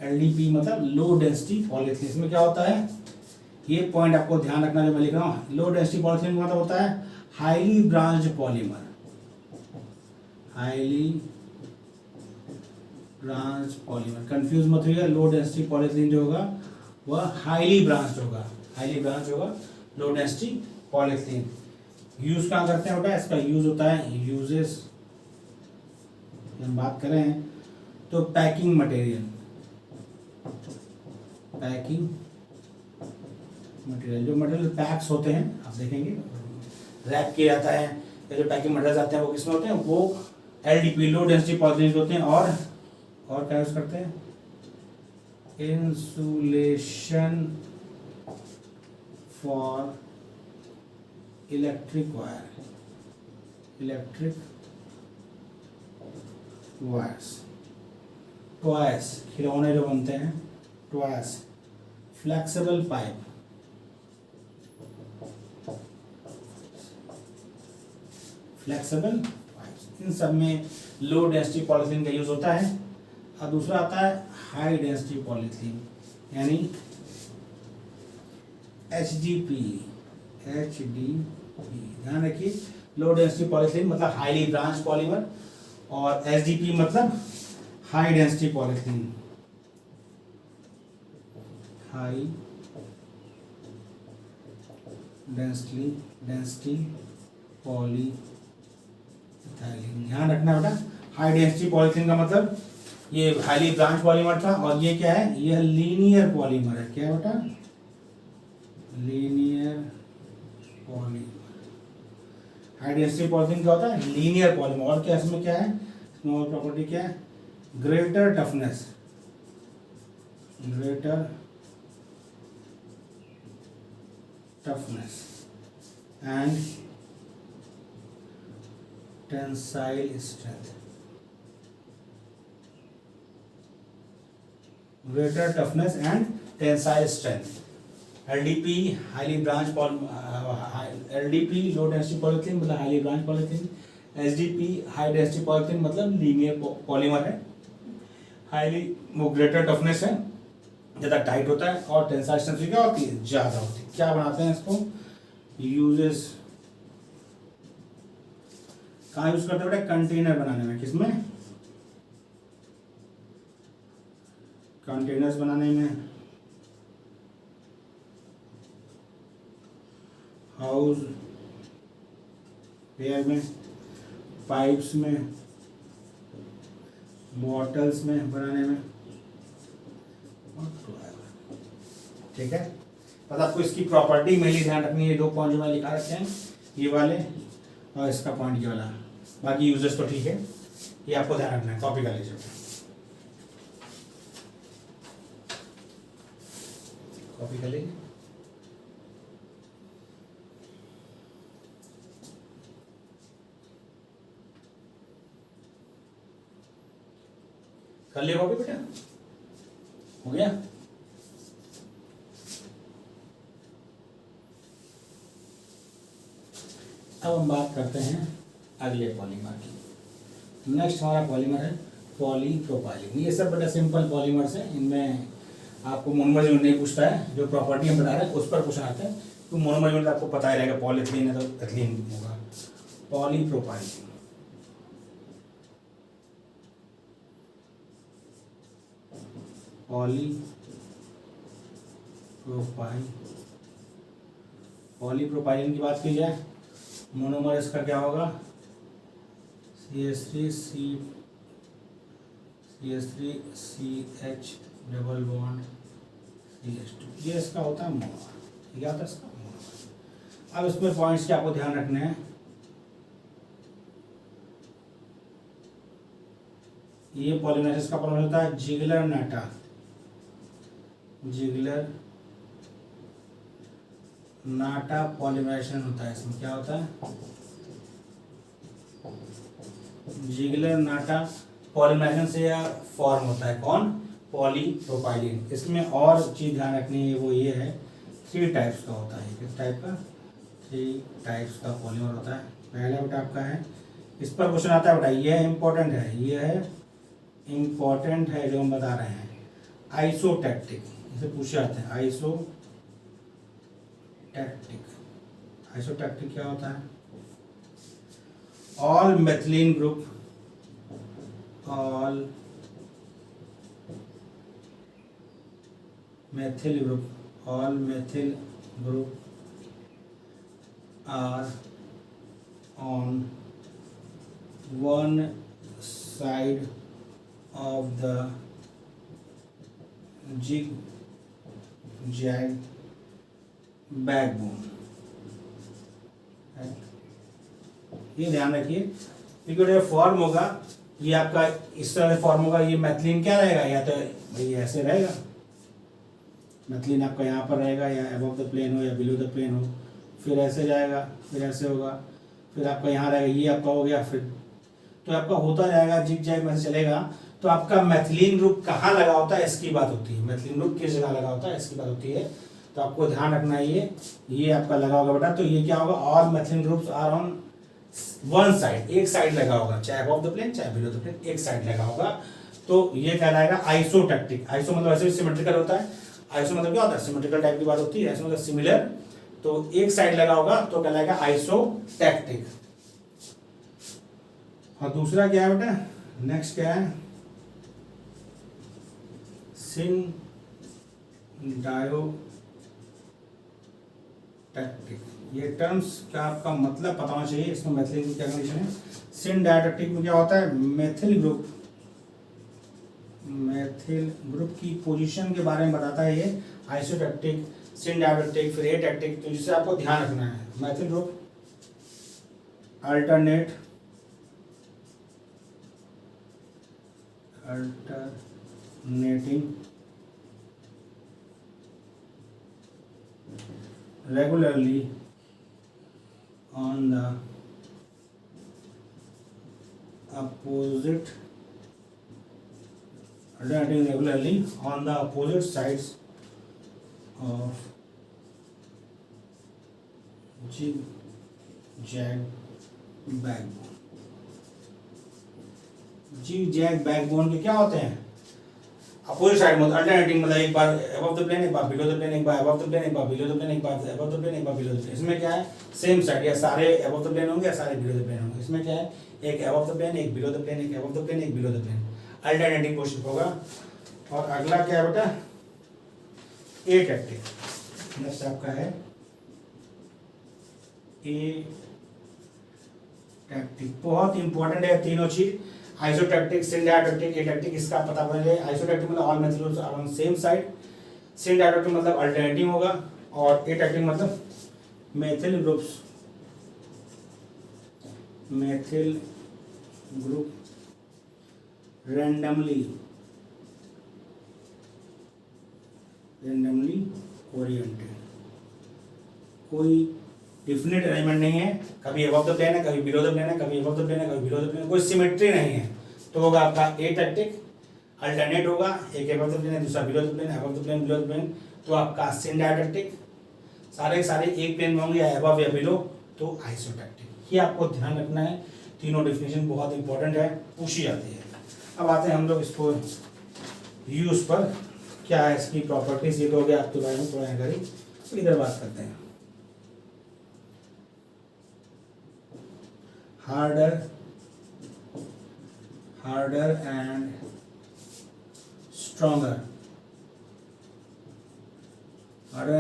LDPE मतलब लो डेंसिटी पॉलीथिलीन। इसमें क्या होता है, ये पॉइंट आपको ध्यान रखना जो मैं लिख रहा हूँ। लो डेंसिटी पॉलीथिलीन मतलब होता है highly branched polymer, highly branch polymer, confuse मत होइएगा। लो डेंसिटी पॉलीथिलीन जो होगा वह हाईली ब्रांच होगा, हाईली ब्रांच होगा लो डेंसिटी पॉलीथिलीन। यूज कहाँ करते हैं बेटा, इसका यूज होता है, यूजेस हम बात करें तो पैकिंग मटेरियल, पैकिंग मटेरियल, जो मटेरियल पैक्स होते हैं आप देखेंगे रैप किया जाता है, या जो पैकिंग मटेरियल आते हैं वो किसमें होते हैं, वो LDP लो डेंसिटी पॉलीथिलीन होते हैं। और क्या यूज करते हैं, insulation for electric wire, electric wires, toys, खिलौने जो बनते हैं toys, flexible pipe, flexible pipe, इन सब में लो डेंसिटी पॉलीथिलीन का यूज होता है। और दूसरा आता है हाई डेंसिटी पॉलीथिलीन, यानी HDP, ध्यान रखिए। लो डेंसिटी पॉलीथिलीन मतलब हाईली ब्रांच पॉलीमर, और HDP मतलब high density polyethylene, high density polyethylene. ध्यान रखना बेटा, हाई डेंसिटी पॉलीथिलीन का मतलब ये हाईली ब्रांच पॉलीमर था, और ये क्या है, ये लीनियर पॉलीमर है। क्या है बेटा, linear polymer. High density polythene क्या होता है, लीनियर पॉलीमर। और क्या इसमें क्या है, इसमें और प्रॉपर्टी क्या है, greater toughness, greater toughness and tensile strength, greater toughness and tensile strength. LDP highly branch LDP low density polyethylene मतलब highly branch polyethylene, HDP high density polyethylene मतलब linear polymer है, highly वो greater toughness है, ज़्यादा tight होता है, और tensile strength क्या होती है, ज़्यादा होती है। क्या बनाते हैं इसको, यूजेस कहाँ यूज करते हैं बेटा, कंटेनर बनाने में, किसमें, कंटेनर्स बनाने में, हाउस वेयर में, पाइप्स में, बॉटल्स में बनाने में, ठीक है। बस आपको इसकी प्रॉपर्टी में ही ध्यान रखनी है, 2 पॉइंट जो मैं लिखा रखे हैं ये वाले, और इसका पॉइंट ये वाला, बाकी यूजेस तो ठीक है, ये आपको ध्यान रखना है, कॉपी कर लीजिए, कॉपी कर लीजिए। कर लिया कॉपी बेटा, हो गया। अब हम बात करते हैं अगले पॉलीमर की। नेक्स्ट हमारा पॉलीमर है पॉलीप्रोपाइलीन। ये सब बड़ा सिंपल पॉलीमर्स हैं, इनमें आपको मोनोमर यूनिट नहीं पूछता है, जो प्रॉपर्टी हम बता रहे हैं उस पर क्वेश्चन आता है, तो मोनोमर यूनिट आपको पता ही रहेगा, पॉलीथिलीन है तो एथिलीन होगा। पॉलीप्रोपाइलीन, पॉलीप्रोपाइलीन की बात की जाए, मोनोमर इसका क्या होगा, CH डबल बॉन्ड CH2, ये इसका होता है मोनोमर। क्या होता है इसका मोनोमर। अब इसमें पॉइंट्स के आपको ध्यान रखने हैं, ये पॉलीमरेज का पॉलीमर होता है Ziegler Natta, Ziegler Natta polymerization होता है। इसमें क्या होता है, जिगलर नाटा पॉलीमराइजेशन से यह फॉर्म होता है, कौन, पॉलीप्रोपाइलीन। इसमें और चीज ध्यान रखनी है, वो ये है 3 टाइप्स का होता है। किस टाइप का, 3 टाइप्स का पॉलीमर होता है। पहला बेटा आपका है, इस पर क्वेश्चन आता है बेटा, ये इंपॉर्टेंट है, ये है इंपॉर्टेंट है जो हम बता रहे हैं, आइसोटैक्टिक, इसे पूछे जाते हैं आइसोटैक्टिक। आइसोटैक्टिक क्या होता है, all methylene group, all methyl group, all methyl group are on one side of the zigzag backbone। ये ध्यान रखिए, क्योंकि जो फॉर्म होगा ये आपका इस तरह से फॉर्म होगा। ये मैथिलीन क्या रहेगा, या तो भाई ऐसे रहेगा, मैथिलीन आपका यहाँ पर रहेगा, या अबव द प्लेन हो या बिलो द प्लेन हो, फिर ऐसे जाएगा, फिर ऐसे होगा, फिर आपका यहाँ रहेगा, ये आपका हो गया, फिर तो आपका होता जाएगा जिग-जैग में से चलेगा। तो आपका मैथिलीन ग्रुप कहाँ लगा होता है इसकी बात होती है, मैथिलीन ग्रुप किस जगह लगा होता है इसकी बात होती है। तो आपको ध्यान रखना है ये आपका लगा होगा बेटा। तो ये क्या होगा, all methylene groups are on one side, एक साइड लगा होगा, चाहे अबव द प्लेन चाहे बिलो द प्लेन, एक साइड लगा होगा। तो ये कहलाएगा आइसोटैक्टिक। आइसो मतलब ऐसे भी सिमेट्रिकल होता है, आइसो मतलब क्या होता है, सिमेट्रिकल टाइप की बात होती है, ऐसे मतलब सिमिलर। तो एक साइड लगा होगा तो कहलाएगा आइसोटैक्टिक। और दूसरा क्या है बेटा, नेक्स्ट क्या है, सिनडायोटैक्टिक। ये टर्म्स का आपका मतलब पता होना चाहिए, इसमें मैथिलीन की क्या कंडीशन है। सिनडायोटैक्टिक में क्या होता है, मैथिल ग्रुप की पोजीशन के बारे में बताता है ये। आइसोटैक्टिक, सिनडायोटैक्टिक, फिर एटैक्टिक। तो जिससे आपको ध्यान रखना है, Maithil group alternating regularly on the opposite sides of zigzag backbone। zigzag backbone के क्या होते हैं, अपोजिट साइड में अल्टरनेटिंग, मतलब एक बार अबव द प्लेन, एक बार बिलो द प्लेन, एक बार अबव द प्लेन, एक बार बिलो द प्लेन, एक बार अबव द प्लेन, एक बार बिलो द प्लेन। इसमें क्या है, सेम साइड, या सारे अबव द प्लेन होंगे या सारे बिलो द प्लेन होंगे। इसमें क्या है, एक अबव द प्लेन, एक बिलो द प्लेन, एक अबव द प्लेन, एक below the plane, alternating position होगा। और अगला क्या है बेटा, एटैक्टिक। नेक्स्ट आपका है एटैक्टिक, बहुत इंपॉर्टेंट है तीनों चीज, आइसोटैक्टिक, सिनडायोटैक्टिक, एटैक्टिक। इसका पता होना चाहिए। आइसोटैक्टिक मतलब all methyl groups are on same side, syndiotactic मतलब अल्टरनेटिंग होगा, और एटैक्टिक मतलब मैथिल ग्रुप रैंडमली ओरिएंटेड। कोई डिफिनेट अरेंजमेंट नहीं है, कभी अबव द प्लेन है, कभी बिलो द प्लेन है, कभी अबव द प्लेन है, कभी बिलो द प्लेन है, कोई सिमेट्री नहीं है। तो होगा आपका एटैक्टिक, अल्टरनेट होगा, एक अबव द प्लेन है, दूसरा below the plane, above the plane, below the plane. तो आपका सिनडायोटैक्टिक, सारे के सारे एक प्लेन में होंगे, या अबव या बिलो, तो आइसोटैक्टिक। ये आपको ध्यान रखना है, तीनों डेफिनेशन बहुत इंपॉर्टेंट है, पूछी जाती है। अब आते हैं हम लोग इसको यूज पर, क्या है इसकी प्रॉपर्टीज, ये तो हो गया आपके बारे में थोड़ा जानकारी। तो इधर बात करते हैं, harder and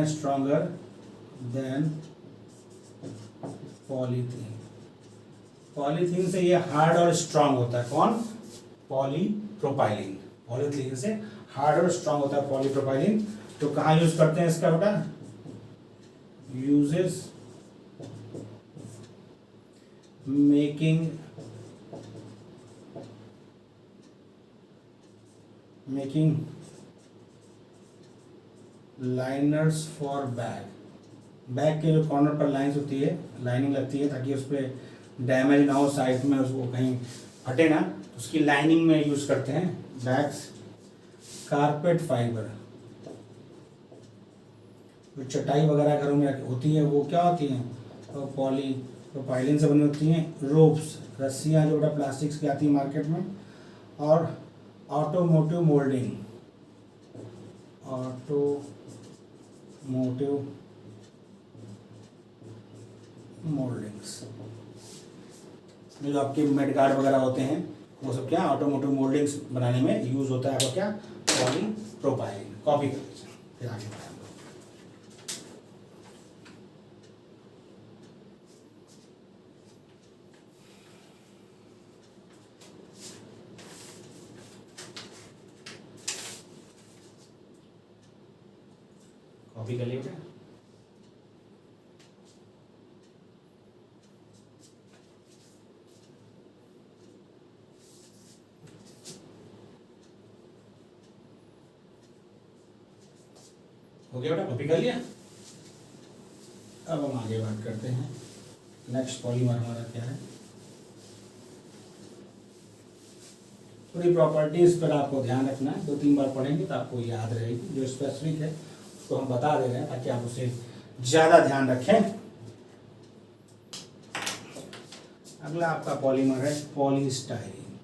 stronger than polythene. Polythene से ये हार्ड और स्ट्रांग होता है, कौन, पॉलीप्रोपाइलिन। पॉलीथीन से हार्ड और स्ट्रांग होता है पॉलीप्रोपाइलिन। तो कहाँ यूज करते हैं इसका बेटा, uses making liners for bag के जो कॉर्नर पर लाइंस होती है, लाइनिंग लगती है, ताकि उस पर डैमेज ना हो, साइड में उसको कहीं फटे ना, उसकी लाइनिंग में यूज करते हैं बैग्स। कारपेट फाइबर, जो चटाई वगैरह घरों में होती है वो क्या होती हैं, तो पॉलीप्रोपाइलिन से बनी होती हैं। रोप्स, रस्सियाँ जो बेटा प्लास्टिक्स की आती है मार्केट में। और ऑटोमोटिव मोल्डिंग्स, जो आपके मेड गार्ड वगैरह होते हैं वो सब क्या ऑटोमोटिव मोल्डिंग्स बनाने में यूज होता है आपका क्या पॉलीप्रोपाइलीन। कॉपी कर लीजिए फिर आगे बढ़ाएं। कॉपी कर लीजिए। हो गया बेटा, कॉपी कर लिया। अब हम आगे बात करते हैं नेक्स्ट पॉलीमर हमारा क्या है। पूरी प्रॉपर्टीज पर आपको ध्यान रखना है, 2-3 बार पढ़ेंगे तो आपको याद रहेगी। जो स्पेसिफिक है उसको हम बता दे रहे हैं ताकि आप उसे ज्यादा ध्यान रखें। अगला आपका पॉलीमर है पॉलीस्टाइरीन।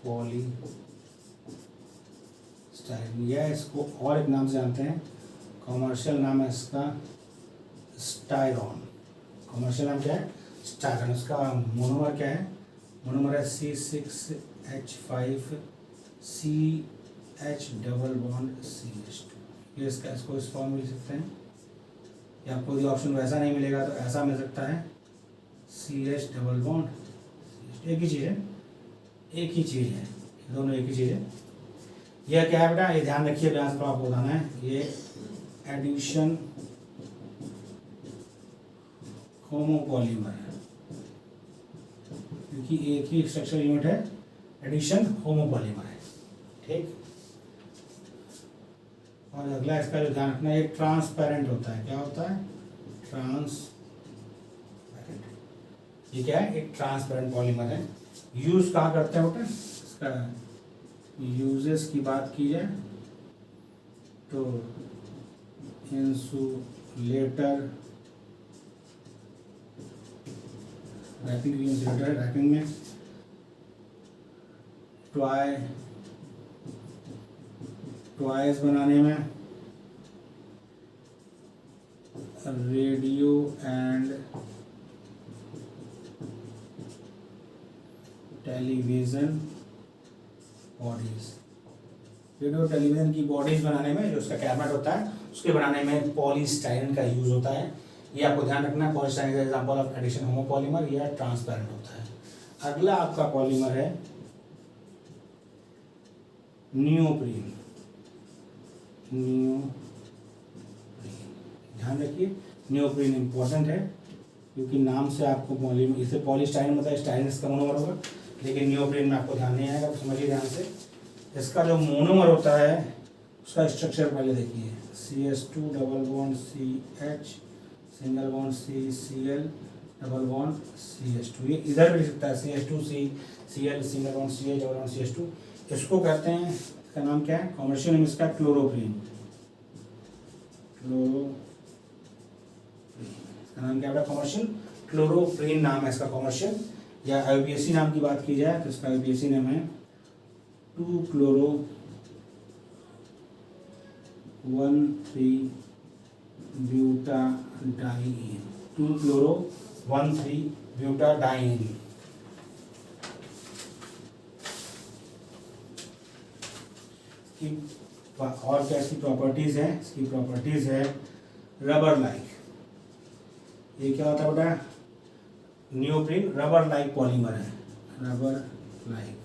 पॉलीस्टाइरीन या इसको और एक नाम से जानते हैं, कॉमर्शियल नाम है इसका स्टायरॉन। कॉमर्शियल नाम क्या है? स्टायरॉन। उसका मोनोमर क्या है? मोनोमर है C6H5CH डबल बॉन्ड CH2। ये इसको इस फॉर्म में लिख सकते हैं, या आपको यदि ऑप्शन वैसा नहीं मिलेगा तो ऐसा मिल सकता है CH डबल बॉन्ड। एक ही चीज़ है, एक ही चीज़ है, दोनों एक ही चीज़ है। यह क्या है बेटा, ये ध्यान रखिए, ब्यास को आपको बताना है। ये एडिशन होमोपॉलीमर है, क्योंकि एक ही स्ट्रक्चरल यूनिट है, एडिशन होमोपॉलीमर है। ठीक। और अगला इसका जो ध्यान रखना है, ये ट्रांसपेरेंट होता है। क्या होता है? ट्रांसपेरेंट। ये क्या है? एक ट्रांसपेरेंट पॉलीमर है। यूज कहाँ करते हैं बेटा? इसका यूजेस की बात की जाए तो इंसुलेटर, रैपिंग इंसुलेटर, रैपिंग में टॉयज बनाने में, radio and television bodies. Radio television की बॉडीज बनाने में जो उसका कैबिनेट होता है उसके बनाने में पॉलीस्टाइरीन का यूज होता है। ये आपको ध्यान रखना है। Polystyrene example of addition homopolymer, या ट्रांसपेरेंट होता है। अगला आपका पॉलीमर है नियोप्रीन। ध्यान रखिए, नियोप्रीन इंपॉर्टेंट है क्योंकि नाम से आपको पॉलीमर, इसे पॉलीस्टाइरीन मतलब स्टाइरीन इसका मोनोमर होगा, लेकिन नियोप्रीन में आपको ध्यान नहीं आएगा, तो समझिए ध्यान से। इसका जो मोनोमर होता है उसका स्ट्रक्चर पहले देखिए, CH2 double bond CH single bond CCl double bond CH2। ये इधर भी लिख सकता है CH2CCl single bond CH double bond CH2। इसको कहते हैं, इसका नाम क्या है? कमर्शियल नेम इसका क्लोरोप्रीन। इसका नाम क्या है? कमर्शियल क्लोरोप्रीन नाम है इसका कमर्शियल। या IUPAC नाम की बात की जाए तो इसका IUPAC नाम है 2-chloro-1,3-ब्यूटाडाइन। 2-chloro-1,3-ब्यूटाडाइन। और क्या इसकी प्रॉपर्टीज है? इसकी प्रॉपर्टीज है रबर लाइक। ये क्या होता है बेटा? नियोप्रीन रबर लाइक पॉलीमर है, रबर लाइक।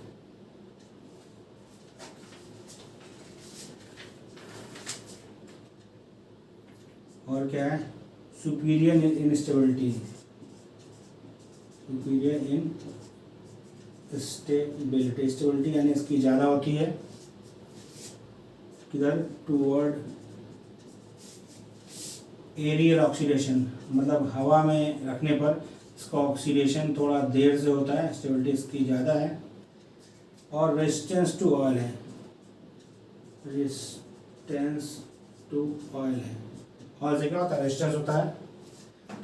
और क्या है? Superior in stability, superior in stability. Stability यानी इसकी ज़्यादा होती है किधर? टूवर्ड एरियल ऑक्सीडेशन, मतलब हवा में रखने पर इसका ऑक्सीडेशन थोड़ा देर से होता है, स्टेबिलिटी इसकी ज़्यादा है। और रेजिस्टेंस टू ऑयल है, रेजिस्टेंस टू ऑयल है। ऑयल से क्या होता है? रेजिस्टेंस होता है।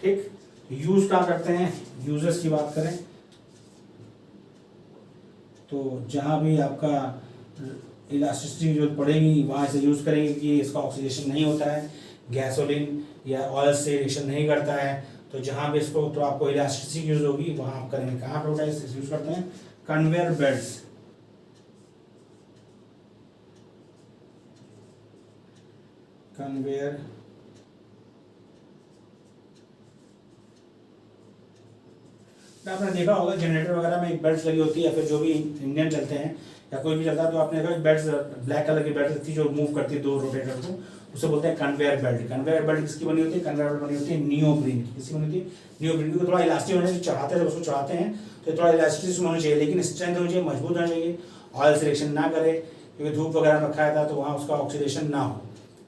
ठीक। यूज कहाँ करते हैं? यूजर्स की बात करें तो जहाँ भी आपका इलास्टिसिटी की जरूरत पड़ेगी वहाँ से यूज़ करेंगे कि इसका ऑक्सीडेशन नहीं होता है, गैसोलीन या ऑयल से रिएक्शन नहीं करता है, तो जहाँ पे इसको तो आपको इलास्टिसिटी यूज होगी वहाँ आप करेंगे। कहाँ पर होता है यूज करते हैं? Conveyor belts. कन्वेयर आपने देखा होगा जनरेटर वगैरह में एक बेल्ट लगी होती है, या फिर जो भी इंजन चलते हैं या कोई भी चलता है तो आपने देखा बेल्ट ब्लैक कलर की बेल्ट रहती है जो मूव करती है दो रोटेटर को, उसे बोलते हैं कन्वेयर बेल्ट। कन्वेयर बेल्ट किसकी बनी होती है? कन्वेयर बेल्ट बनी होती है नियोप्रीन की। किसकी बनी होती है? नियोप्रीन की। थोड़ा इलास्टिक होने से चढ़ाते हैं, जब उसको चढ़ाते हैं तो थोड़ा इलास्टिक होना चाहिए, लेकिन स्ट्रेंथ होनी चाहिए, मजबूत होना चाहिए, ऑयल सिलेक्शन ना करे, क्योंकि धूप वगैरह में रखा रहता है तो वहाँ उसका ऑक्सीडेशन ना हो,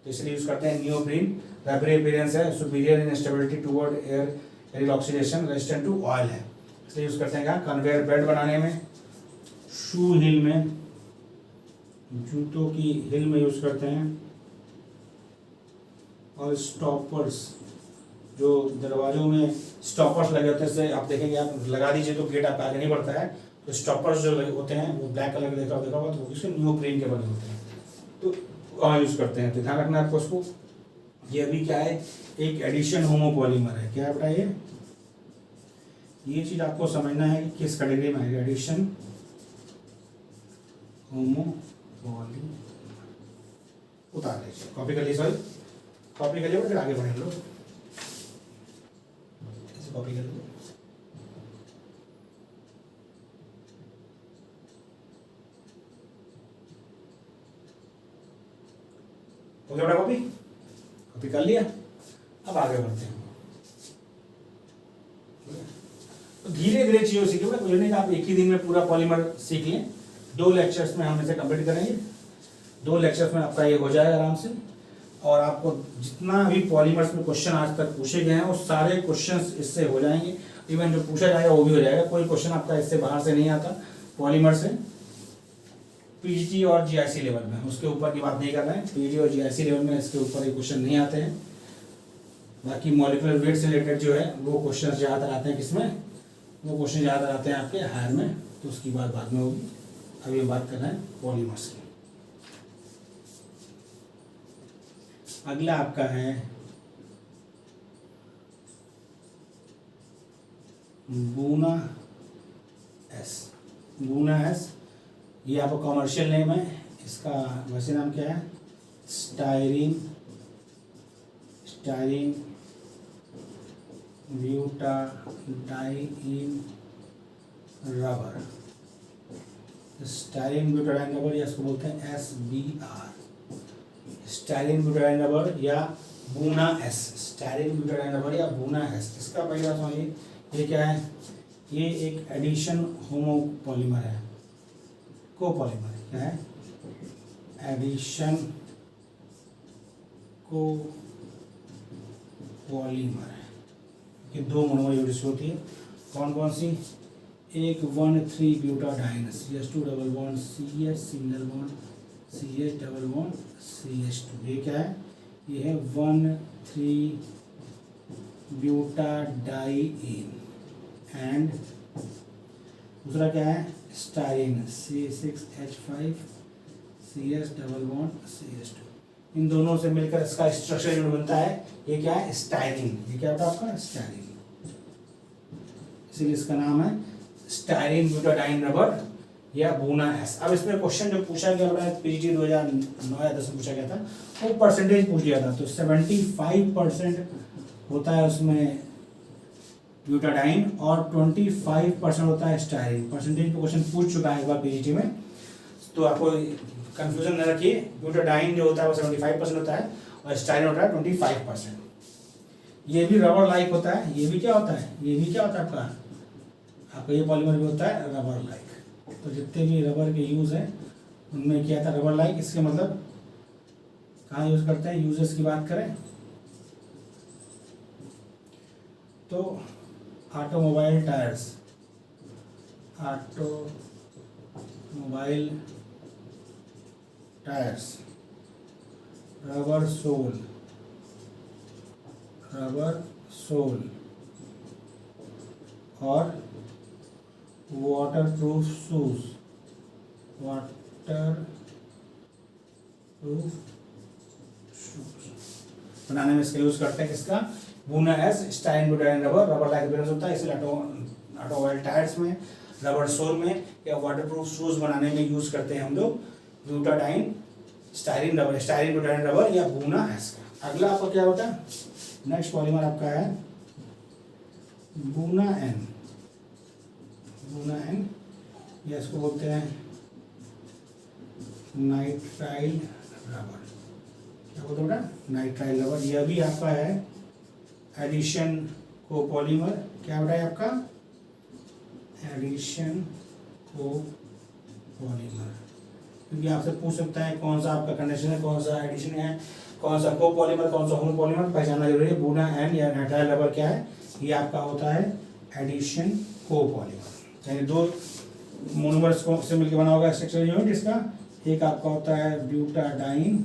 तो इसलिए यूज करते हैं नियोप्रीन। रबरी अपीयरेंस है, superior in stability toward air oxidation, resistant to oil है, इसलिए यूज करते हैं क्या? कन्वेयर बेल्ट बनाने में। शू हिल में, जूतों की हिल में यूज करते हैं। और स्टॉपर्स, जो दरवाजों में स्टॉपर्स लगे होते हैं, जैसे आप देखेंगे आप लगा दीजिए तो गेट आपका आगे नहीं बढ़ता है, तो स्टॉपर्स जो लगे होते हैं वो ब्लैक कलर के देखा होगा तो उसके नियोप्रीन के बने होते हैं, तो वहाँ यूज करते हैं। तो ध्यान रखना आपको उसको। ये अभी क्या है? एक एडिशन होमोपॉलीमर है। क्या है बेटा ये चीज आपको समझना है कि किस कैटेगरी में है। एडिशन होमोपॉलीमर उतार लीजिए, कॉपी कर लीजिए, सॉरी कॉपी कर लीजिए, फिर आगे बढ़े लोग, ऐसे कॉपी कर लीजिए। हो गया बेटा? कॉपी कर लिया, अब आगे बढ़ते हैं। तो धीरे धीरे चीजों सीखिए, मुझे नहीं आप एक ही दिन में पूरा पॉलीमर सीख लें। 2 लेक्चर्स में हम इसे कंप्लीट करेंगे, 2 लेक्चर्स में आपका ये हो जाएगा आराम से। और आपको जितना भी पॉलीमर्स में क्वेश्चन आज तक पूछे गए हैं वो सारे क्वेश्चंस इससे हो जाएंगे, इवन जो पूछा जाएगा वो भी हो जाएगा। कोई क्वेश्चन आपका इससे बाहर से नहीं आता पॉलीमर से। पीजीटी और जीआईसी लेवल में, उसके ऊपर की बात नहीं कर रहे हैं, पीजीटी और जीआईसी लेवल में इसके ऊपर ये क्वेश्चन नहीं आते हैं। बाकी मॉलिक्यूलर वेट से रिलेटेड जो है वो क्वेश्चन ज़्यादातर आते हैं किसमें? वो क्वेश्चन ज़्यादातर आते हैं आपके हायर में, तो उसकी बात बाद में होगी। अभी हम बात कर रहे हैं पॉलीमर्स की। अगला आपका है बूना एस। बूना एस ये आपका कॉमर्शियल नेम है, इसका वैसे नाम क्या है? Styrene butadiene rubber. Styrene butadiene rubber या इसको बोलते हैं SBR, स्टायरीन ब्यूटाडाइन रबर या buna S. Styrene butadiene rubber या बूना एस, इसका पहला समझिए ये क्या है? ये एक एडिशन होमोपॉलीमर है, कोपॉलीमर है। क्या है? एडिशन कोपॉलीमर है। ये 2 मोनोमर यूनिट्स होती है, कौन कौन सी? एक 1,3 butadiene, CH2 double bond CH single bond CH double bond CH2। ये क्या है? ये है 1,3 ब्यूटाडाइन। एंड दूसरा क्या है? Styrene C6H5 CH double bond CH2। इन दोनों से मिलकर इसका स्ट्रक्चर यूनिट बनता है, ये क्या है? स्टायरीन। ये क्या होता है आपका? स्टायरीन, इसीलिए इसका नाम है स्टायरीन ब्यूटाडाइन रबर या बूना एस। अब इसमें क्वेश्चन जो पूछा गया है पीजीटी 2009 या 10 में पूछा गया था, वो परसेंटेज पूछ गया था, तो 75% होता है उसमें ब्यूटाडाइन और 25% होता है स्टायरीन। परसेंटेज पे क्वेश्चन पूछ चुका है एक बार पीजीटी में, तो आपको कंफ्यूजन न रखिए। ब्यूटाडाइन जो होता है वो 75% होता है और स्टायरीन होता है 25%। ये भी रबर लाइक होता है। ये भी क्या होता है? ये भी क्या होता है आपका ये पॉलीमर भी होता है रबर लाइक। तो जितने भी रबर के यूज हैं उनमें क्या था? Rubber like. इसके मतलब कहाँ यूज करते हैं? यूजेस की बात करें तो automobile tyres, automobile tyres, rubber sole और वाटरप्रूफ शूज, वाटरप्रूफ शूज बनाने में इसका यूज करते हैं। किसका? Buna S styrene butadiene rubber, rubber like appearance होता है, इसलिए ऑटोमोबाइल टायर्स में, रबर सोल में या वाटरप्रूफ शूज बनाने में यूज करते हैं हम लोग butadiene styrene rubber, styrene butadiene rubber या बूना एस का। अगला आपका क्या होता है, नेक्स्ट पॉलीमर आपका है बूना एन, बूना एन या इसको बोलते हैं नाइट्राइल रबर, क्या बोलते हैं बेटा, नाइट्राइल रबर। यह भी आपका है एडिशन को पॉलीमर, क्या बेटा है आपका एडिशन को पॉलीमर, क्योंकि आपसे पूछ सकता है कौन सा आपका कंडीशन है, कौन सा एडिशन है, कौन सा को पॉलीमर, कौन सा होम पॉलीमर, पहचानना जरूरी है। बूना एन या नाइट्राइल रबर क्या है, ये आपका होता है एडिशन को पॉलीमर, यानी दो मोनोमर्स को से मिलकर बना होगा स्ट्रक्चर यूनिट इसका। एक आपका होता है ब्यूटाडाइन,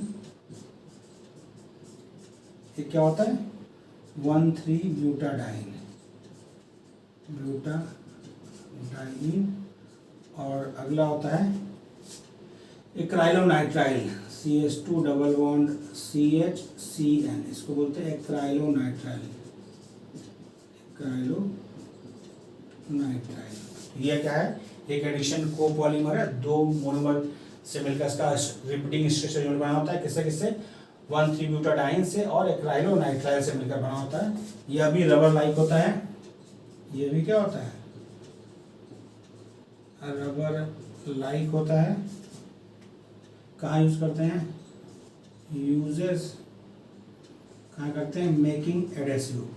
एक क्या होता है 1,3 ब्यूटाडाइन, ब्यूटाडाइन, और अगला होता है acrylonitrile, CH2 double bond CH-CN, इसको बोलते हैं एक्राइलोनाइट्राइल, एक्राइलोनाइट्राइल। यह क्या है, एक एडिशन को पॉलीमर है, दो मोनोमर से मिलकर इसका रिपीटिंग स्ट्रक्चर यूनिट बना होता है, किससे किससे 1,3 ब्यूटाडाइन से और एक्राइलोनाइट्राइल से मिलकर बना होता है। यह भी रबर लाइक होता है, यह भी क्या होता है रबर लाइक होता है। कहाँ यूज करते हैं, यूजेस कहाँ करते हैं, making adhesive,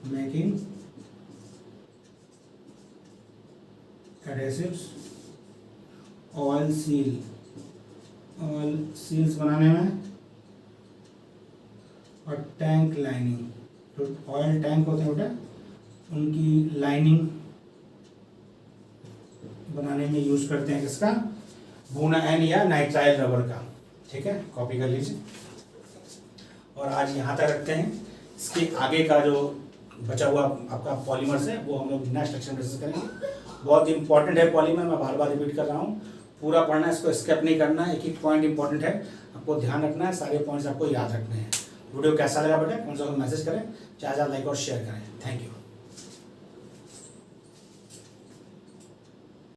making adhesives, oil seal, oil seals बनाने में, और टैंक लाइनिंग, तो ऑयल टैंक होते हैं बेटा उनकी लाइनिंग बनाने में यूज करते हैं किसका, बूना एन या नाइट्राइल रबर का। ठीक है, कॉपी कर लीजिए। और आज यहाँ तक रखते हैं, इसके आगे का जो बचा हुआ आपका पॉलीमर्स है वो हम लोग नेक्स्ट लेक्चर में डिस्कस करेंगे। बहुत इंपॉर्टेंट है पॉलीमर, मैं बार बार रिपीट कर रहा हूँ, पूरा पढ़ना है, इसको स्किप नहीं करना है, एक एक पॉइंट इंपॉर्टेंट है, आपको ध्यान रखना है, सारे पॉइंट्स आपको याद रखने हैं। वीडियो कैसा लगा बेटा कौन सा मैसेज करें, ज़्यादा लाइक और शेयर करें। Thank you.